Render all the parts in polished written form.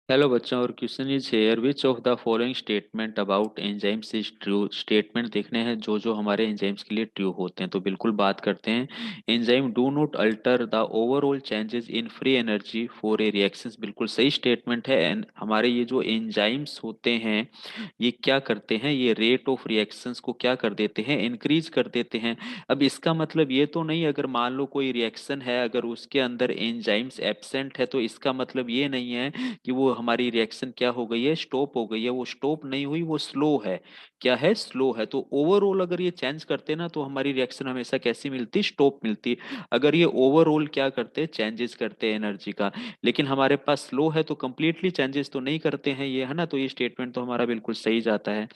Hello बच्चों, और question is here which of the following statement about enzymes is true. Statement देखने हैं जो जो हमारे एंजाइम्स के लिए ट्रू होते हैं, तो बिल्कुल बात करते हैं। Enzyme do not alter the overall changes in free energy for a reactions, बिल्कुल सही स्टेटमेंट है। एंड हमारे ये जो एंजाइम्स होते हैं ये क्या करते हैं, ये रेट ऑफ रिएक्शंस को क्या कर देते हैं, इंक्रीज कर देते हैं। अब इसका मतलब ये तो नहीं, अगर मान लो कोई रिएक्शन है, अगर उसके अंदर एंजाइम्स एब्सेंट है, तो इसका मतलब ये नहीं है कि वो हमारी रिएक्शन क्या हो गई है, स्टॉप हो गई है। वो स्टॉप नहीं हुई, वो स्लो है। क्या है, स्लो है। तो ओवरऑल अगर ये चेंज करते ना, तो हमारी रिएक्शन हमेशा कैसी मिलती, स्टॉप मिलती। अगर ये ओवरऑल क्या करते, चेंजेस करते हैं एनर्जी का, लेकिन हमारे पास स्लो है तो कंप्लीटली चेंजेस तो नहीं करते हैं ये, है ना। तो ये स्टेटमेंट तो हमारा बिल्कुल सही जाता है।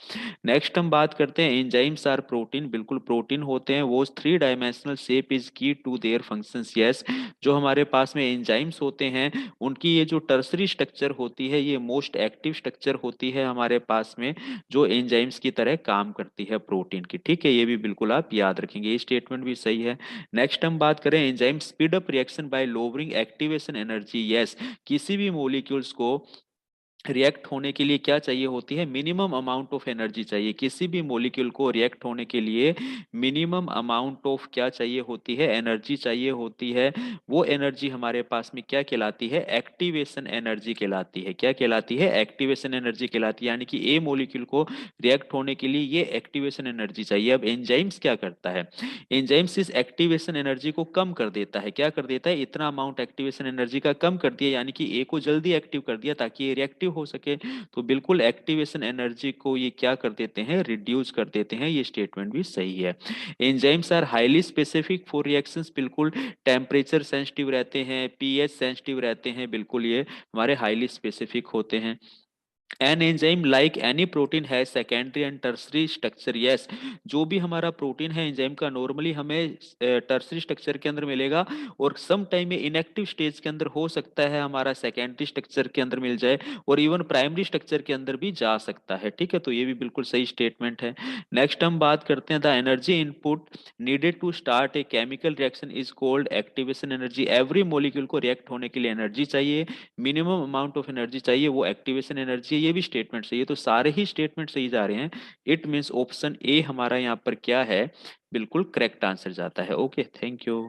नेक्स्ट हम बात करते हैं, एंजाइम्स आर प्रोटीन, बिल्कुल प्रोटीन होते हैं। वो थ्री डायमेंशनल शेप इज की टू देयर फंक्शंस, यस। जो हमारे पास में एंजाइम्स होते हैं, उनकी ये जो टर्सरी स्ट्रक्चर होती है, ये मोस्ट एक्टिव स्ट्रक्चर होती है हमारे पास में, जो एंजाइम्स की तरह काम करती है प्रोटीन की। ठीक है, ये भी बिल्कुल आप याद रखेंगे, ये स्टेटमेंट भी सही है। नेक्स्ट हम बात करें, enzyme speed up reaction by lowering activation energy, yes. किसी भी मोलिक्यूल्स को रिएक्ट होने के लिए क्या चाहिए होती है, मिनिमम अमाउंट ऑफ एनर्जी चाहिए। किसी भी मॉलिक्यूल को रिएक्ट होने के लिए मिनिमम अमाउंट ऑफ क्या चाहिए होती है, एनर्जी चाहिए होती है। वो एनर्जी हमारे पास में क्या कहलाती है, एक्टिवेशन एनर्जी कहलाती है। क्या कहलाती है, एक्टिवेशन एनर्जी कहलाती है। यानी कि ए मॉलिक्यूल को रिएक्ट होने के लिए ये एक्टिवेशन एनर्जी चाहिए। अब एंजाइम्स क्या करता है, एंजाइम्स इस एक्टिवेशन एनर्जी को कम कर देता है। क्या कर देता है, इतना अमाउंट एक्टिवेशन एनर्जी का कम कर दिया, यानी कि ए को जल्दी एक्टिव कर दिया ताकि ये रिएक्टिव हो सके। तो बिल्कुल एक्टिवेशन एनर्जी को ये क्या कर देते हैं, रिड्यूस कर देते हैं। ये स्टेटमेंट भी सही है। Enzymes are highly specific for reactions, बिल्कुल टेम्परेचर सेंसिटिव रहते हैं, पीएच सेंसिटिव रहते हैं, बिल्कुल ये हमारे हाईली स्पेसिफिक होते हैं। An enzyme like any protein है secondary and tertiary structure, yes. जो भी हमारा प्रोटीन है एंजाइम का, नॉर्मली हमें टर्सरी स्ट्रक्चर के अंदर मिलेगा, और सम टाइम में इनएक्टिव स्टेज के अंदर हो सकता है हमारा सेकेंडरी स्ट्रक्चर के अंदर मिल जाए, और इवन प्राइमरी स्ट्रक्चर के अंदर भी जा सकता है। ठीक है, तो ये भी बिल्कुल सही स्टेटमेंट है। नेक्स्ट हम बात करते हैं, the energy input needed to start a chemical reaction is called activation energy. Every molecule को रिएक्ट होने के लिए एनर्जी चाहिए, मिनिमम अमाउंट ऑफ एनर्जी चाहिए, वो एक्टिवेशन एनर्जी है। ये भी स्टेटमेंट सही है, तो सारे ही स्टेटमेंट सही जा रहे हैं। इट मीन्स ऑप्शन ए हमारा यहाँ पर क्या है, बिल्कुल करेक्ट आंसर जाता है। Okay, thank you.